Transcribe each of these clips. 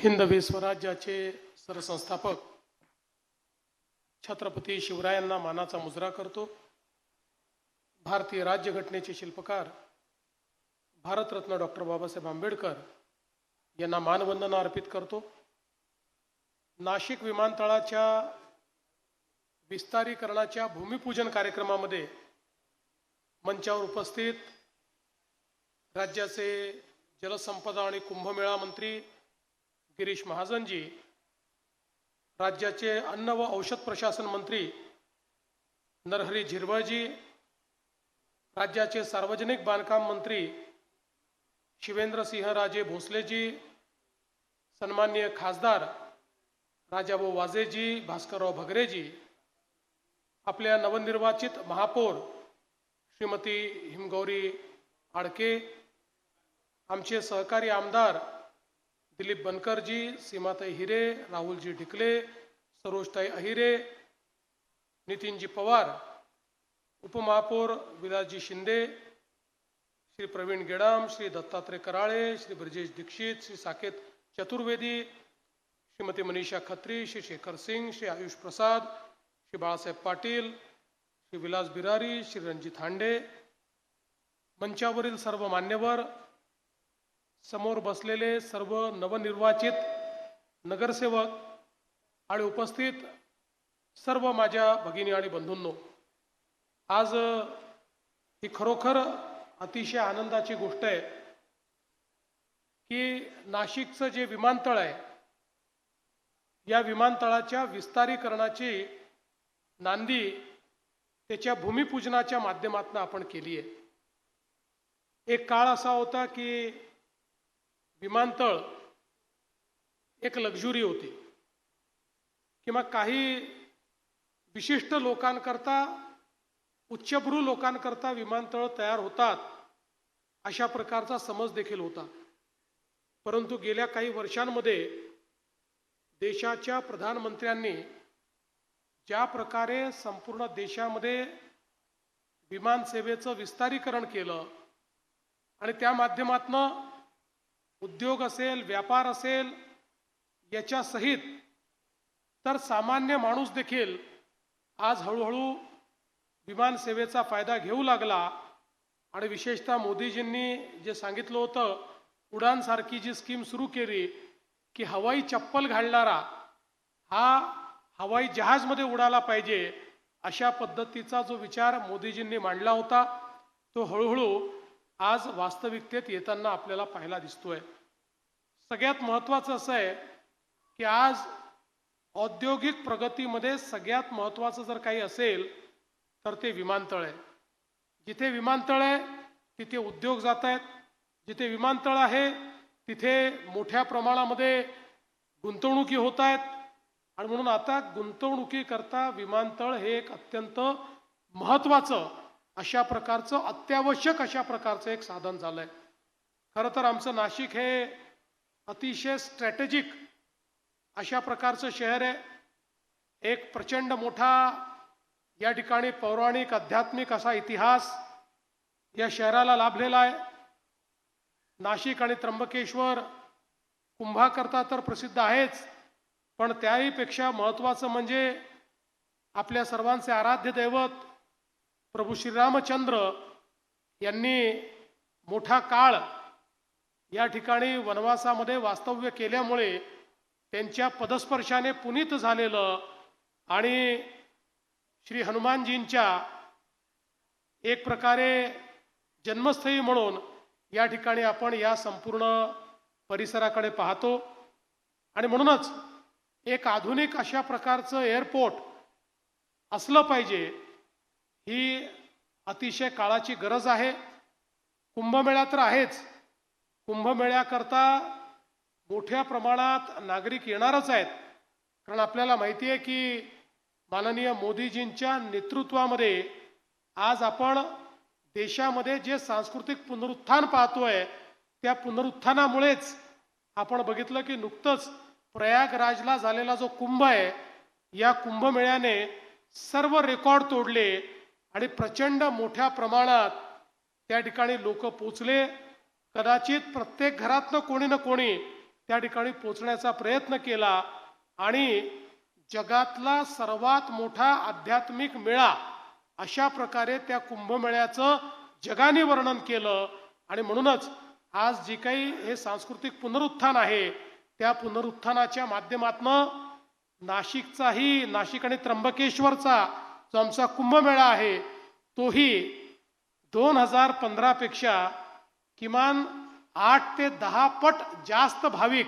हिंदवी स्वराज्याचे सरसंस्थापक छत्रपती शिवरायांना मानाचा मुजरा करतो। भारतीय राज्यघटनेचे शिल्पकार भारतरत्न डॉक्टर बाबासाहेब आंबेडकर यांना मानवंदना अर्पित करतो। नाशिक विमानतळाच्या विस्तारीकरणाच्या भूमिपूजन कार्यक्रमामध्ये मंचावर उपस्थित राज्याचे जलसंपदा आणि कुंभमेळा मंत्री गिरीश महाजनजी, राज्याचे अन्न व औषध प्रशासन मंत्री नरहरी झिरवळजी, राज्याचे सार्वजनिक बांधकाम मंत्री शिवेंद्रसिंहराजे भोसलेजी, सन्माननीय खासदार राजाभाऊ वाजेजी, भास्करराव भगरेजी, आपल्या नवनिर्वाचित महापौर श्रीमती हिमगौरी आडके, आमचे सहकारी आमदार दिलीप बनकरजी, सीमाताई हिरे, राहुलजी ढिकले, सरोजताई अहिरे, नितीनजी पवार, उपमहापौर विलासजी शिंदे, श्री प्रवीण गेडाम, श्री दत्तात्रय कराळे, श्री ब्रजेश दीक्षित, श्री साकेत चतुर्वेदी, श्रीमती मनीषा खत्री, श्री शेखर सिंग, श्री आयुष प्रसाद, श्री बाळासाहेब पाटील, श्री विलास बिरारी, श्री रणजित हांडे, मंचावरील सर्व मान्यवर, समोर बसलेले सर्व नवनिर्वाचित नगरसेवक आणि उपस्थित सर्व माझ्या भगिनी आणि बंधूंनो, आज ही खरोखर अतिशय आनंदाची गोष्ट आहे की नाशिकचं जे विमानतळ आहे, या विमानतळाच्या विस्तारीकरणाची नांदी त्याच्या भूमिपूजनाच्या माध्यमातून आपण केली आहे। एक काळ असा होता की विमानतळ एक लक्झुरी होती किंवा काही विशिष्ट लोकांकरता, उच्चभ्रू लोकांकरता विमानतळ तयार होतात अशा प्रकारचा समज देखील होता। परंतु गेल्या काही वर्षांमध्ये देशाच्या प्रधानमंत्र्यांनी ज्या प्रकारे संपूर्ण देशामध्ये विमानसेवेचं विस्तारीकरण केलं आणि त्या माध्यमातून उद्योग असेल, व्यापार असेल, याच्या सहित तर सामान्य माणूस देखील आज हळूहळू विमानसेवेचा फायदा घेऊ लागला। आणि विशेषतः मोदीजींनी जे सांगितलं होतं, उडानसारखी जी स्कीम सुरू केली की हवाई चप्पल घालणारा हा हवाई जहाजमध्ये उडाला पाहिजे, अशा पद्धतीचा जो विचार मोदीजींनी मांडला होता, तो हळूहळू आज वास्तविकतेत येताना आपल्याला पाहायला दिसतोय। सगळ्यात महत्त्वाचं असं आहे की आज औद्योगिक प्रगतीमध्ये सगळ्यात महत्त्वाचं जर काही असेल तर ते विमानतळ आहे। जिथे विमानतळ आहे तिथे उद्योग जात आहेत, जिथे विमानतळ आहे तिथे मोठ्या प्रमाणामध्ये गुंतवणुकी होत आहेत। आणि म्हणून आता गुंतवणुकीकरता विमानतळ हे एक अत्यंत महत्त्वाचं अशा प्रकारचं, अत्यावश्यक अशा प्रकारचं एक साधन झालं आहे। खरं तर आमचं नाशिक हे अतिशय स्ट्रॅटेजिक अशा प्रकारचं शहर आहे। एक प्रचंड मोठा या ठिकाणी पौराणिक आध्यात्मिक असा इतिहास या शहराला लाभलेला आहे। नाशिक आणि त्र्यंबकेश्वर कुंभाकरता तर प्रसिद्ध आहेच, पण त्याही पेक्षा महत्त्वाचं म्हणजे आपल्या सर्वांचे आराध्य दैवत प्रभू श्रीरामचंद्र यांनी मोठा काळ या ठिकाणी वनवासामध्ये वास्तव्य केल्यामुळे त्यांच्या पदस्पर्शाने पुनीत झालेलं आणि श्री हनुमानजींच्या एक प्रकारे जन्मस्थळी म्हणून या ठिकाणी आपण या संपूर्ण परिसराकडे पाहतो। आणि म्हणूनच एक आधुनिक अशा प्रकारचं एअरपोर्ट असलं पाहिजे, ही अतिशय काळाची गरज आहे। कुंभमेळा तर आहेच, कुंभमेळ्याकरता मोठ्या प्रमाणात नागरिक येणारच आहेत, कारण आपल्याला माहिती आहे की माननीय मोदीजींच्या नेतृत्वामध्ये आज आपण देशामध्ये जे सांस्कृतिक पुनरुत्थान पाहतोय, त्या पुनरुत्थानामुळेच आपण बघितलं की नुकतंच प्रयागराजला झालेला जो कुंभ आहे, या कुंभमेळ्याने सर्व रेकॉर्ड तोडले आणि प्रचंड मोठ्या प्रमाणात त्या ठिकाणी लोक पोचले। कदाचित प्रत्येक घरातनं कोणी ना कोणी त्या ठिकाणी पोहोचण्याचा प्रयत्न केला आणि जगातला सर्वात मोठा आध्यात्मिक मेळा अशा प्रकारे त्या कुंभमेळ्याचं जगाने वर्णन केलं. आणि म्हणूनच आज जी काही हे सांस्कृतिक पुनरुत्थान आहे त्या पुनरुत्थानाच्या माध्यमातून नाशिक आणि त्र्यंबकेश्वरचा जो आमचा कुंभमेळा आहे तोही 2015 पेक्षा किमान 8 ते 10 पट जास्त भाविक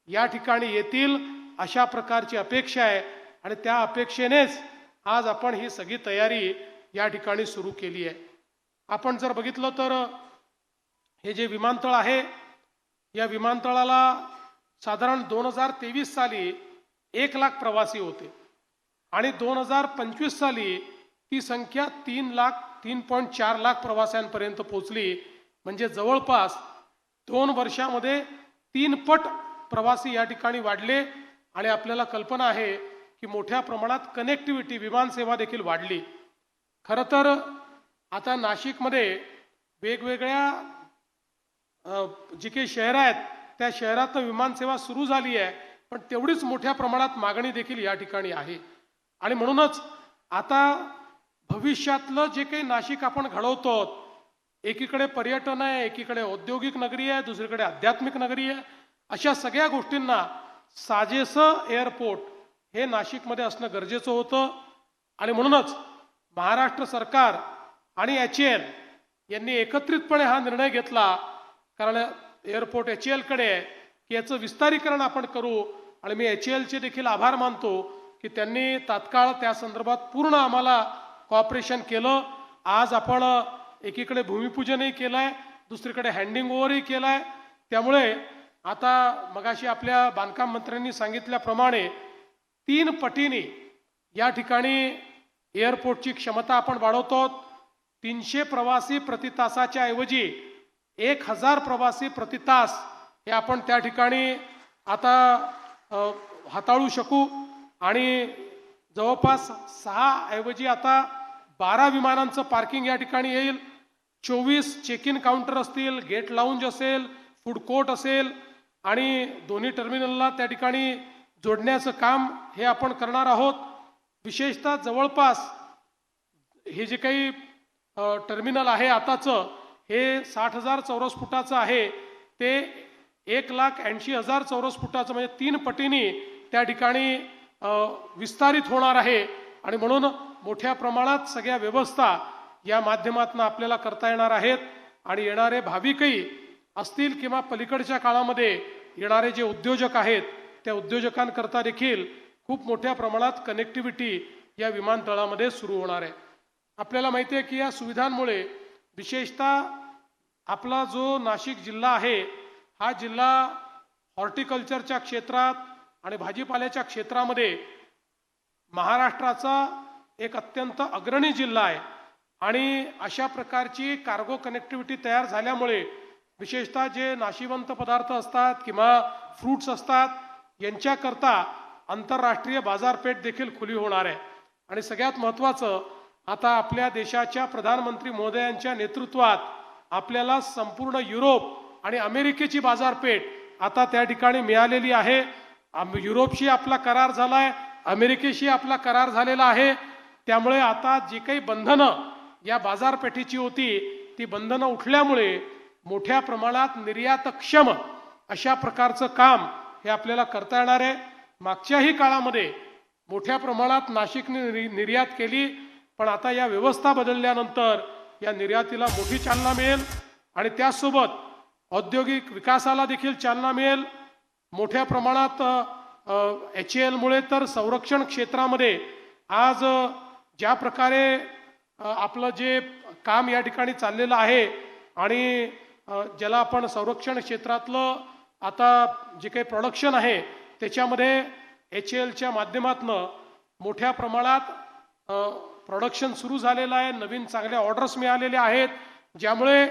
या ठिकाणी येतील अशा प्रकारची अपेक्षा आहे. आणि त्या अपेक्षेनेच आज आपण ही सगळी तयारी या ठिकाणी सुरू केली आहे. आपण जर बघितलं तर हे जे विमानतळ आहे या विमानतळाला साधारण 2023 साली 1 लाख प्रवासी होते आणि 2025 साली ती संख्या 3.4 लाख प्रवाशांपर्यंत पोहोचली. म्हणजे जवळपास 2 वर्षामध्ये 3 पट प्रवासी या ठिकाणी वाढले. आणि आपल्याला कल्पना आहे की मोठ्या प्रमाणात कनेक्टिव्हिटी विमानसेवा देखील वाढली. खरं तर आता नाशिकमध्ये वेगवेगळ्या जी काही शहरं आहेत त्या शहरात विमानसेवा सुरू झाली आहे, पण तेवढीच मोठ्या प्रमाणात मागणी देखील या ठिकाणी आहे. आणि म्हणूनच आता भविष्यातलं जे काही नाशिक आपण घडवतो, एकीकडे पर्यटन आहे, एकीकडे औद्योगिक नगरी आहे, दुसरीकडे आध्यात्मिक नगरी आहे, अशा सगळ्या गोष्टींना साजेसं एअरपोर्ट हे नाशिकमध्ये असणं गरजेचं होतं. आणि म्हणूनच महाराष्ट्र सरकार आणि HAL यांनी एकत्रितपणे हा निर्णय घेतला. कारण एअरपोर्ट HAL कडे आहे की याचं विस्तारीकरण आपण करू. आणि मी HALचे देखील आभार मानतो की त्यांनी तात्काळ त्या संदर्भात पूर्ण आम्हाला कॉपरेशन केलं. आज आपण एकीकडे भूमिपूजनही केलंय, दुसरीकडे हँडिंग ओव्हरही केलाय. त्यामुळे आता मगाशी आपल्या बांधकाम मंत्र्यांनी सांगितल्याप्रमाणे 3 पटीने या ठिकाणी एअरपोर्टची क्षमता आपण वाढवतो. 300 प्रवासी प्रति तासाच्या ऐवजी 1000 प्रवासी प्रति तास हे आपण त्या ठिकाणी आता हाताळू शकू. आणि जवळपास 6 ऐवजी आता 12 विमानांचं पार्किंग या ठिकाणी येईल. 24 चेक इन काउंटर असतील, गेट लाऊंज असेल, फूड कोर्ट असेल आणि दोन्ही टर्मिनलला त्या ठिकाणी जोडण्याचं काम हे आपण करणार आहोत. विशेषतः जवळपास हे जे काही टर्मिनल आहे आताचं हे 60,000 चौरस फुटाचं आहे, ते 1,80,000 चौरस फुटाचं म्हणजे 3 पटीने त्या ठिकाणी विस्तारित होणार आहे. आणि म्हणून मोठ्या प्रमाणात सगळ्या व्यवस्था या माध्यमातून आपल्याला करता येणार आहेत. आणि येणारे भाविकही असतील किंवा पलीकडच्या काळामध्ये येणारे जे उद्योजक आहेत त्या उद्योजकांकरता देखील खूप मोठ्या प्रमाणात कनेक्टिव्हिटी या विमानतळामध्ये सुरू होणार आहे. आपल्याला माहिती आहे की या सुविधांमुळे विशेषतः आपला जो नाशिक जिल्हा आहे हा जिल्हा हॉर्टिकल्चरच्या क्षेत्रात आणि भाजीपाल्याच्या क्षेत्रामध्ये महाराष्ट्राचा एक अत्यंत अग्रणी जिल्हा आहे. आणि अशा प्रकारची कार्गो कनेक्टिव्हिटी तयार झाल्यामुळे विशेषतः जे नाशिवंत पदार्थ असतात किंवा फ्रूट्स असतात यांच्याकरता आंतरराष्ट्रीय बाजारपेठ देखील खुली होणार आहे. आणि सगळ्यात महत्त्वाचं, आता आपल्या देशाच्या प्रधानमंत्री महोदयांच्या नेतृत्वात आपल्याला संपूर्ण युरोप आणि अमेरिकेची बाजारपेठ आता त्या ठिकाणी मिळालेली आहे. युरोपशी आपला करार झालाय, अमेरिकेशी आपला करार झालेला आहे. त्यामुळे आता जी काही बंधनं या बाजारपेठेची होती ती बंधनं उठल्यामुळे मोठ्या प्रमाणात निर्यातक्षम अशा प्रकारचं काम हे आपल्याला करता येणार आहे. मागच्याही काळामध्ये मोठ्या प्रमाणात नाशिकने निर्यात केली, पण आता या व्यवस्था बदलल्यानंतर या निर्यातीला मोठी चालना मिळेल आणि त्यासोबत औद्योगिक विकासाला देखील चालना मिळेल. मोठ्या प्रमाणात HAL मुळे तर संरक्षण क्षेत्रामध्ये आज ज्या प्रकारे आपलं जे काम या ठिकाणी चाललेलं आहे आणि ज्याला आपण संरक्षण क्षेत्रातलं आता जे काही प्रोडक्शन आहे त्याच्यामध्ये HALच्या माध्यमातून मोठ्या प्रमाणात प्रोडक्शन सुरू झालेलं आहे. नवीन चांगल्या ऑर्डर्स मिळालेल्या आहेत ज्यामुळे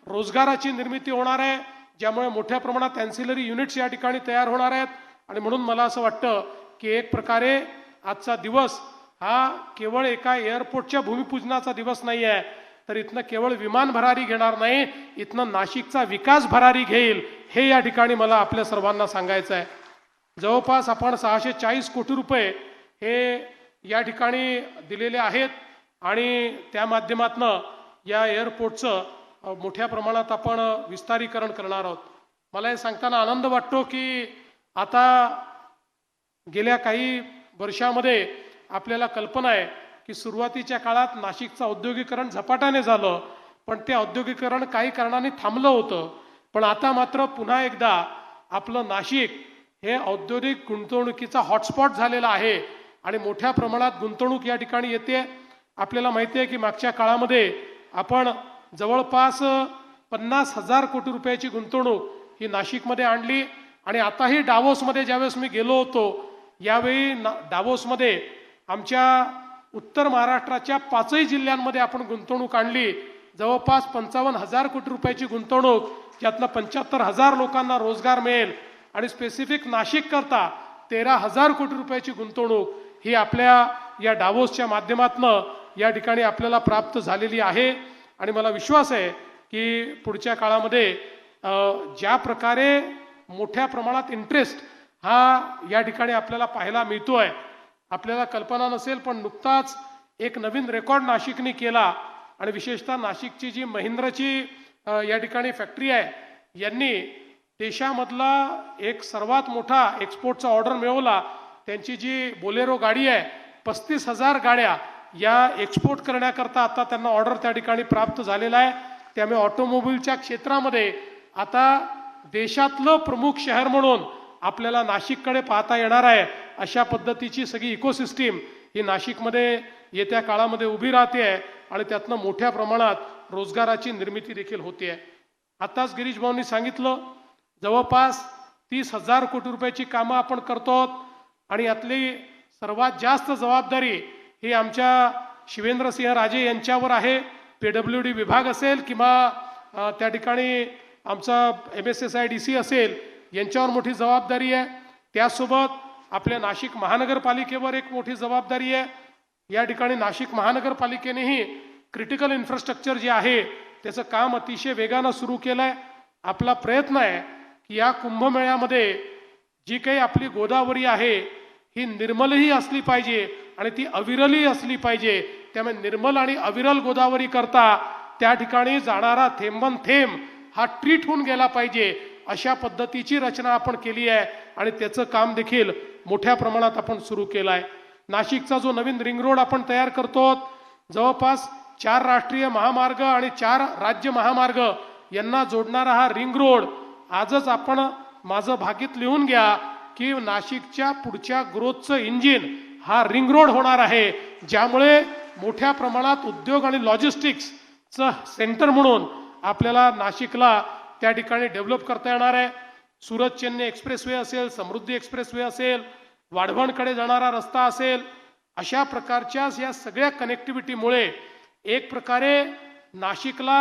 रोजगाराची निर्मिती होणार आहे, ज्यामुळे मोठ्या प्रमाणात ॲन्सिलरी युनिट्स या ठिकाणी तयार होणार आहेत. आणि म्हणून मला असं वाटतं की एक प्रकारे आजचा दिवस हा केवळ एका एअरपोर्टच्या भूमिपूजनाचा दिवस नाही आहे, तर इथनं केवळ विमान भरारी घेणार नाही, इथनं नाशिकचा विकास भरारी घेईल, हे या ठिकाणी मला आपल्या सर्वांना सांगायचं आहे. जवळपास आपण 640 कोटी रुपये हे या ठिकाणी दिलेले आहेत आणि त्या माध्यमातनं या एअरपोर्टचं मोठ्या प्रमाणात आपण विस्तारीकरण करणार आहोत. मला हे सांगताना आनंद वाटतो की आता गेल्या काही वर्षामध्ये आपल्याला कल्पना आहे की सुरुवातीच्या काळात नाशिकचं औद्योगिकरण झपाट्याने झालं, पण ते औद्योगिकरण काही कारणाने थांबलं होतं. पण आता मात्र पुन्हा एकदा आपलं नाशिक हे औद्योगिक गुंतवणुकीचा हॉटस्पॉट झालेला आहे आणि मोठ्या प्रमाणात गुंतवणूक या ठिकाणी येते. आपल्याला माहिती आहे की मागच्या काळामध्ये आपण जवळपास 50,000 कोटी रुपयाची गुंतवणूक ही नाशिकमध्ये आणली आणि आताही डावोसमध्ये ज्यावेळेस मी गेलो होतो, यावेळी डावोसमध्ये आमच्या उत्तर महाराष्ट्राच्या 5ही जिल्ह्यांमध्ये आपण गुंतवणूक आणली. जवळपास 55,000 कोटी रुपयाची गुंतवणूक, ज्यातनं 75,000 लोकांना रोजगार मिळेल आणि स्पेसिफिक नाशिक करता 13,000 कोटी रुपयाची गुंतवणूक ही आपल्या या डावोसच्या माध्यमातनं या ठिकाणी आपल्याला प्राप्त झालेली आहे. आणि मला विश्वास आहे की पुढच्या काळामध्ये ज्या प्रकारे मोठ्या प्रमाणात इंटरेस्ट हा या ठिकाणी आपल्याला पाहायला मिळतोय, आपल्याला कल्पना नसेल पण नुकताच एक नवीन रेकॉर्ड नाशिकने केला आणि विशेषतः नाशिकची जी महिंद्राची या ठिकाणी फॅक्टरी आहे, यांनी देशामधला एक सर्वात मोठा एक्सपोर्टचा ऑर्डर मिळवला. त्यांची जी बोलेरो गाडी आहे, 35,000 गाड्या या एक्सपोर्ट करण्याकरता आता त्यांना ऑर्डर त्या ठिकाणी प्राप्त झालेला आहे. त्यामुळे ऑटोमोबाईलच्या क्षेत्रामध्ये आता देशातलं प्रमुख शहर म्हणून आपल्याला नाशिककडे पाहता येणार आहे. अशा पद्धतीची सगळी इकोसिस्टीम ही नाशिकमध्ये येत्या काळामध्ये उभी राहते आहे आणि त्यातनं मोठ्या प्रमाणात रोजगाराची निर्मिती देखील होते आहे. आताच गिरीश भाऊंनी सांगितलं, जवळपास 30,000 कोटी रुपयाची कामं आपण करतो आणि यातली सर्वात जास्त जबाबदारी ही आमच्या शिवेंद्रसिंह राजे यांच्यावर आहे. PWD विभाग असेल किंवा त्या ठिकाणी आमचा MSSIDC असेल, यांच्यावर मोठी जबाबदारी आहे. त्यासोबत आपल्या नाशिक महानगरपालिकेवर एक मोठी जबाबदारी आहे. या ठिकाणी नाशिक महानगरपालिकेनेही क्रिटिकल इन्फ्रास्ट्रक्चर जे आहे त्याचं काम अतिशय वेगानं सुरू केलं आहे. आपला प्रयत्न आहे की या कुंभमेळ्यामध्ये जी काही आपली गोदावरी आहे ही निर्मलही असली पाहिजे आणि ती अविरलही असली पाहिजे. त्यामुळे निर्मल आणि अविरल गोदावरी करता त्या ठिकाणी जाणारा थेंबन थेंब हा ट्रीट होऊन गेला पाहिजे, अशा पद्धतीची रचना आपण केली आहे आणि त्याचं काम देखील मोठ्या प्रमाणात आपण सुरू केलं आहे. नाशिकचा जो नवीन रिंग रोड आपण तयार करतो, जवळपास 4 राष्ट्रीय महामार्ग आणि 4 राज्य महामार्ग यांना जोडणारा हा रिंग रोड, आजच आपण माझं भाकीत लिहून घ्या की नाशिकच्या पुढच्या ग्रोथचं इंजिन हा रिंग रोड होणार आहे, ज्यामुळे मोठ्या प्रमाणात उद्योग आणि लॉजिस्टिक्सचं सेंटर म्हणून आपल्याला नाशिकला त्या ठिकाणी डेव्हलप करता येणार आहे. सुरत चेन्नई एक्सप्रेसवे असेल, समृद्धी एक्सप्रेसवे असेल, वाढवणकडे जाणारा रस्ता असेल, अशा प्रकारच्या या सगळ्या कनेक्टिव्हिटीमुळे एक प्रकारे नाशिकला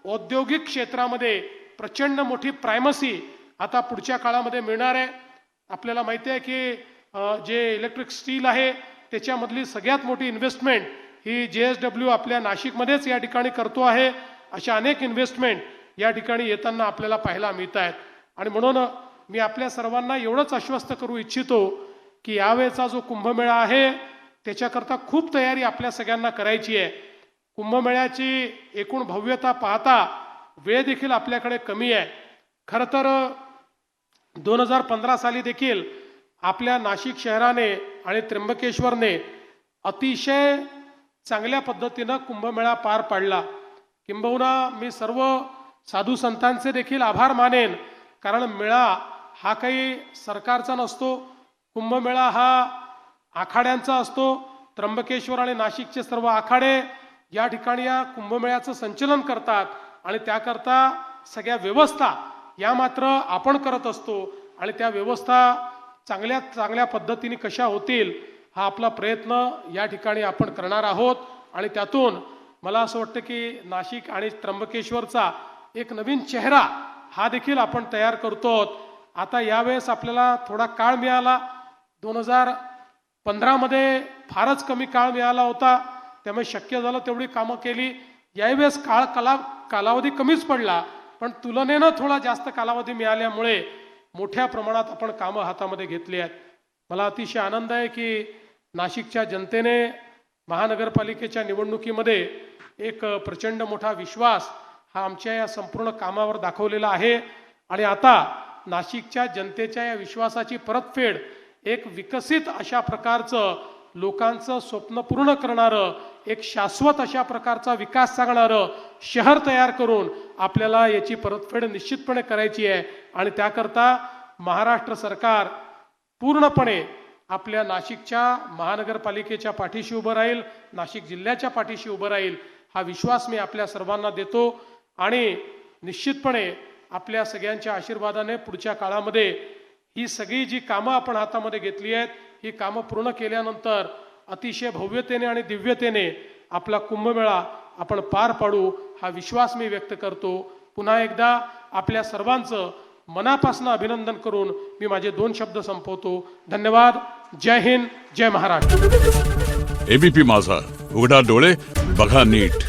औद्योगिक क्षेत्रामध्ये प्रचंड मोठी प्रायमसी आता पुढच्या काळामध्ये मिळणार आहे. आपल्याला माहिती आहे की जे इलेक्ट्रिक स्टील आहे त्याच्यामधली सगळ्यात मोठी इन्व्हेस्टमेंट ही JSW आपल्या नाशिकमध्येच या ठिकाणी करतो आहे. अशा अनेक इन्व्हेस्टमेंट या ठिकाणी येताना आपल्याला पाहायला मिळत आहेत. आणि म्हणून मी आपल्या सर्वांना एवढंच आश्वस्त करू इच्छितो की यावेळेचा जो कुंभमेळा आहे त्याच्याकरता खूप तयारी आपल्या सगळ्यांना करायची आहे. कुंभमेळ्याची एकूण भव्यता पाहता वेळ देखील आपल्याकडे कमी आहे. खरं तर 2015 साली देखील आपल्या नाशिक शहराने आणि त्र्यंबकेश्वरने अतिशय चांगल्या पद्धतीनं कुंभमेळा पार पाडला. किंबहुना मी सर्व साधू संतांचे देखील आभार मानेन, कारण मेळा हा काही सरकारचा नसतो, कुंभमेळा हा आखाड्यांचा असतो. त्र्यंबकेश्वर आणि नाशिकचे सर्व आखाडे या ठिकाणी या कुंभमेळ्याचं संचलन करतात आणि त्याकरता सगळ्या व्यवस्था या मात्र आपण करत असतो आणि त्या व्यवस्था चांगल्या चांगल्या पद्धतीने कशा होतील हा आपला प्रयत्न या ठिकाणी आपण करणार आहोत. आणि त्यातून मला असं वाटतं की नाशिक आणि त्र्यंबकेश्वरचा एक नवीन चेहरा हा देखील आपण तयार करतो. आता यावेळेस आपल्याला थोडा काळ मिळाला, 2015 मध्ये फारच कमी काळ मिळाला होता, त्यामुळे शक्य झालं तेवढी कामं केली. यावेळेस कालावधी कमीच पडला, पण तुलनेनं थोडा जास्त कालावधी मिळाल्यामुळे मोठ्या प्रमाणात आपण कामं हातामध्ये घेतली आहेत. मला अतिशय आनंद आहे की नाशिकच्या जनतेने महानगरपालिकेच्या निवडणुकीमध्ये एक प्रचंड मोठा विश्वास हा आमच्या या संपूर्ण कामावर दाखवलेला आहे. आणि आता नाशिकच्या जनतेच्या या विश्वासाची परतफेड एक विकसित अशा प्रकारचं, लोकांचं स्वप्न पूर्ण करणारं, एक शाश्वत अशा प्रकारचा विकास सांगणारं शहर तयार करून आपल्याला याची परतफेड निश्चितपणे करायची आहे. आणि त्याकरता महाराष्ट्र सरकार पूर्णपणे आपल्या नाशिकच्या महानगरपालिकेच्या पाठीशी उभं राहील, नाशिक जिल्ह्याच्या पाठीशी उभं राहील, हा विश्वास मी आपल्या सर्वांना देतो. आणि निश्चितपणे आपल्या सगळ्यांच्या आशीर्वादाने पुढच्या काळामध्ये ही सगळी जी कामं आपण हातामध्ये घेतली आहेत, ही कामं पूर्ण केल्यानंतर अतिशय भव्यतेने आणि दिव्यतेने आपला कुंभमेळा आपण पार पाडू, हा विश्वास मी व्यक्त करतो. पुन्हा एकदा आपल्या सर्वांचं मनापासून अभिनंदन करून मी माझे 2 शब्द संपवतो. धन्यवाद. जय हिंद, जय महाराष्ट्र. एबीपी माझा, उघडा डोळे बघा नीट.